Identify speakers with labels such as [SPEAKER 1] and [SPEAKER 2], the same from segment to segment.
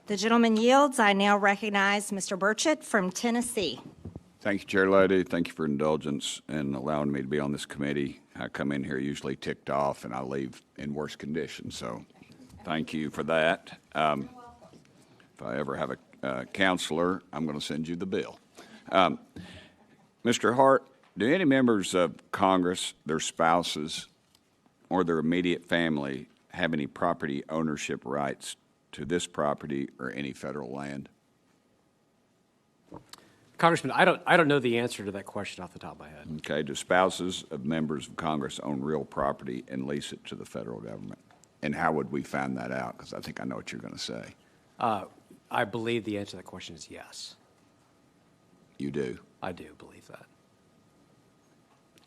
[SPEAKER 1] The gentleman yields. I now recognize Mr. Burchett from Tennessee.
[SPEAKER 2] Thank you, Chair Lady. Thank you for indulgence and allowing me to be on this committee. I come in here usually ticked off, and I leave in worse condition, so thank you for that. If I ever have a counselor, I'm going to send you the bill. Mr. Hart, do any members of Congress, their spouses, or their immediate family have any property ownership rights to this property or any federal land?
[SPEAKER 3] Congressman, I don't know the answer to that question off the top of my head.
[SPEAKER 2] Okay, do spouses of members of Congress own real property and lease it to the federal government? And how would we find that out? Because I think I know what you're going to say.
[SPEAKER 3] I believe the answer to that question is yes.
[SPEAKER 2] You do?
[SPEAKER 3] I do believe that.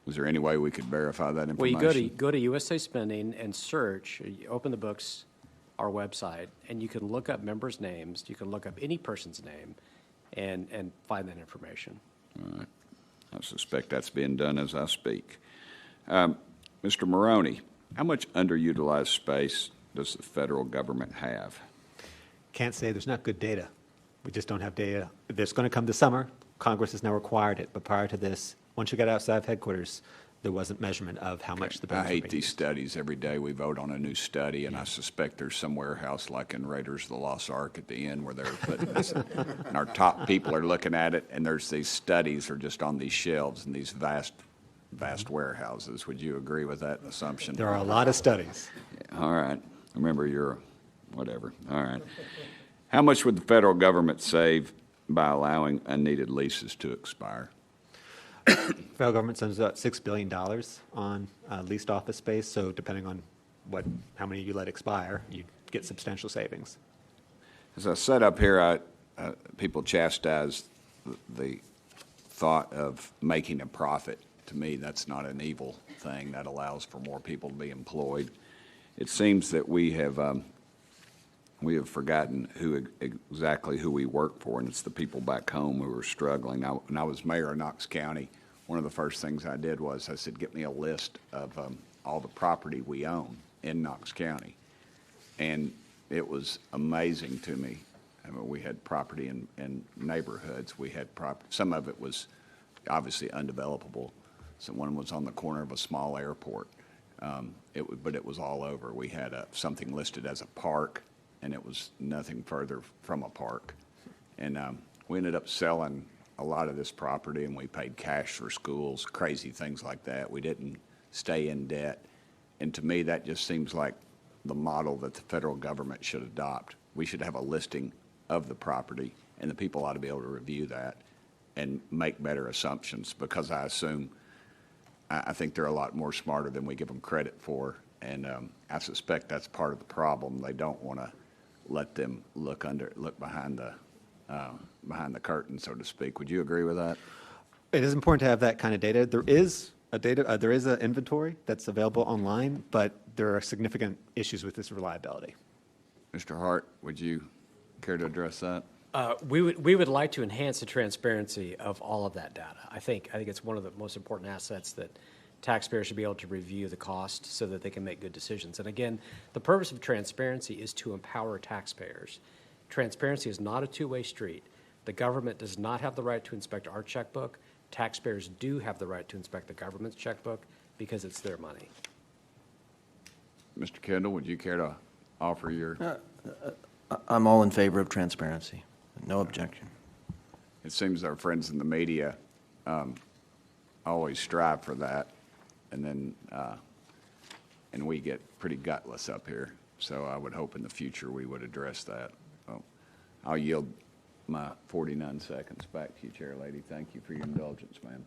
[SPEAKER 2] Is there any way we could verify that
[SPEAKER 3] Well,
[SPEAKER 2] information?
[SPEAKER 3] you go to USA Spending and search, you open the books, our website, and you can look up members' names, you can look up any person's name, and find that information.
[SPEAKER 2] All right. I suspect that's being done as I speak. Mr. Maroney, how much underutilized space does the federal government have?
[SPEAKER 4] Can't say there's not good data. We just don't have data. It's going to come this summer. Congress has now required it, but prior to this, once you got outside of headquarters, there wasn't measurement of how much the
[SPEAKER 2] I
[SPEAKER 4] buildings were
[SPEAKER 2] hate
[SPEAKER 4] being
[SPEAKER 2] these
[SPEAKER 4] used.
[SPEAKER 2] studies. Every day we vote on a new study, and I suspect there's some warehouse like in Raiders of the Lost Ark at the end where they're putting this, and our top people are looking at it, and there's these studies are just on these shelves in these vast warehouses. Would you agree with that assumption?
[SPEAKER 4] There are a lot of studies.
[SPEAKER 2] All right. Remember, you're whatever. All right. How much would the federal government save by allowing unneeded leases to expire?
[SPEAKER 4] Federal government spends about $6 billion on leased office space, so depending on how many you let expire, you get substantial savings.
[SPEAKER 2] As I said up here, people chastise the thought of making a profit. To me, that's not an evil thing. That allows for more people to be employed. It seems that we have forgotten exactly who we work for, and it's the people back home who are struggling. When I was mayor of Knox County, one of the first things I did was I said, get me a list of all the property we own in Knox County. And it was amazing to me. I mean, we had property in neighborhoods. We had some of it was obviously undevelopable. So one was on the corner of a small airport. But it was all over. We had something listed as a park, and it was nothing further from a park. And we ended up selling a lot of this property, and we paid cash for schools, crazy things like that. We didn't stay in debt. And to me, that just seems like the model that the federal government should adopt. We should have a listing of the property, and the people ought to be able to review that and make better assumptions, because I think they're a lot more smarter than we give them credit for. And I suspect that's part of the problem. They don't want to let them look behind the curtain, so to speak. Would you agree with that?
[SPEAKER 4] It is important to have that kind of data. There is an inventory that's available online, but there are significant issues with this reliability.
[SPEAKER 2] Mr. Hart, would you care to address that?
[SPEAKER 3] We would like to enhance the transparency of all of that data. I think it's one of the most important assets that taxpayers should be able to review the cost so that they can make good decisions. And again, the purpose of transparency is to empower taxpayers. Transparency is not a two-way street. The government does not have the right to inspect our checkbook. Taxpayers do have the right to inspect the government's checkbook because it's their money.
[SPEAKER 2] Mr. Kendall, would you care to offer your?
[SPEAKER 5] I'm all in favor of transparency. No objection.
[SPEAKER 2] It seems our friends in the media always strive for that, and then and we get pretty gutless up here. So I would hope in the future we would address that. Well, I'll yield my 49 seconds back to you, Chair Lady. Thank you for your indulgence, ma'am.